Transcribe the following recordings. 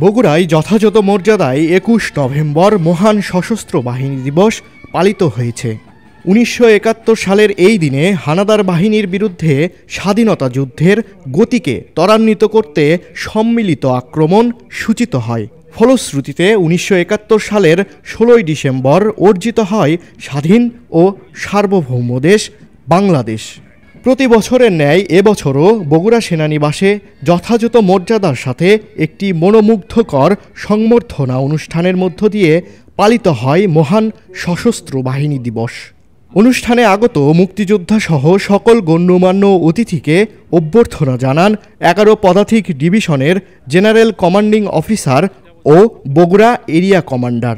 বগুড়ায় যথাযথ মর্যাদায় ২১ নভেম্বর মহান সশস্ত্র বাহিনী দিবস পালিত হয়েছে। ১৯৭১ সালের এই দিনে হানাদার বাহিনীর বিরুদ্ধে স্বাধীনতা যুদ্ধের গতিকে ত্বরান্বিত করতে সম্মিলিত আক্রমণ সূচিত হয়। ফলশ্রুতিতে ১৯৭১ সালের ১৬ ডিসেম্বর অর্জিত হয় স্বাধীন ও সার্বভৌম দেশ বাংলাদেশ। প্রতি বছরের ন্যায় এবছরও বগুড়া সেনানিবাসে যথাযথ মর্যাদার সাথে একটি মনোমুগ্ধকর সংবর্ধনা অনুষ্ঠানের মধ্য দিয়ে পালিত হয় মহান সশস্ত্র বাহিনী দিবস। অনুষ্ঠানে আগত মুক্তিযোদ্ধাসহ সকল গণ্যমান্য অতিথিকে অভ্যর্থনা জানান ১১ পদাতিক ডিভিশনের জেনারেল কমান্ডিং অফিসার ও বগুড়া এরিয়া কমান্ডার।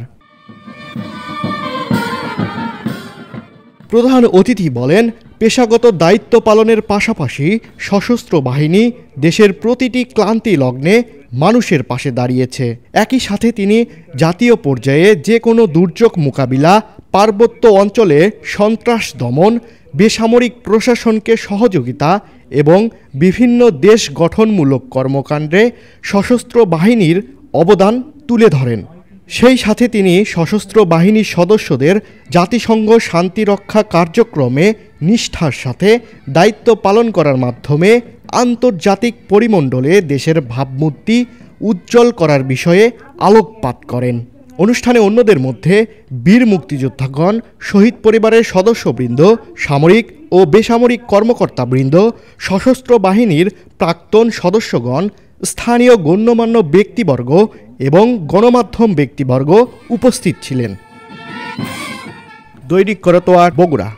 প্রধান অতিথি বলেন, পেশাগত দায়িত্ব পালনের পাশাপাশি সশস্ত্র বাহিনী দেশের প্রতিটি ক্লান্তি লগ্নে মানুষের পাশে দাঁড়িয়েছে। একই সাথে তিনি জাতীয় পর্যায়ে যে কোনো দুর্যোগ মোকাবিলা, পার্বত্য অঞ্চলে সন্ত্রাস দমন, বেসামরিক প্রশাসনকে সহযোগিতা এবং বিভিন্ন দেশ গঠনমূলক কর্মকাণ্ডে সশস্ত্র বাহিনীর অবদান তুলে ধরেন। সেই সাথে তিনি সশস্ত্র বাহিনীর সদস্যদের জাতিসংঘ শান্তিরক্ষা কার্যক্রমে নিষ্ঠার সাথে দায়িত্ব পালন করার মাধ্যমে আন্তর্জাতিক পরিমণ্ডলে দেশের ভাবমূর্তি উজ্জ্বল করার বিষয়ে আলোকপাত করেন। অনুষ্ঠানে অন্যদের মধ্যে বীর মুক্তিযোদ্ধাগণ, শহীদ পরিবারের সদস্যবৃন্দ, সামরিক ও বেসামরিক কর্মকর্তাবৃন্দ, সশস্ত্র বাহিনীর প্রাক্তন সদস্যগণ, স্থানীয় গণ্যমান্য ব্যক্তিবর্গ এবং গণমাধ্যম ব্যক্তিবর্গ উপস্থিত ছিলেন। দৈনিক করতোয়া, বগুড়া।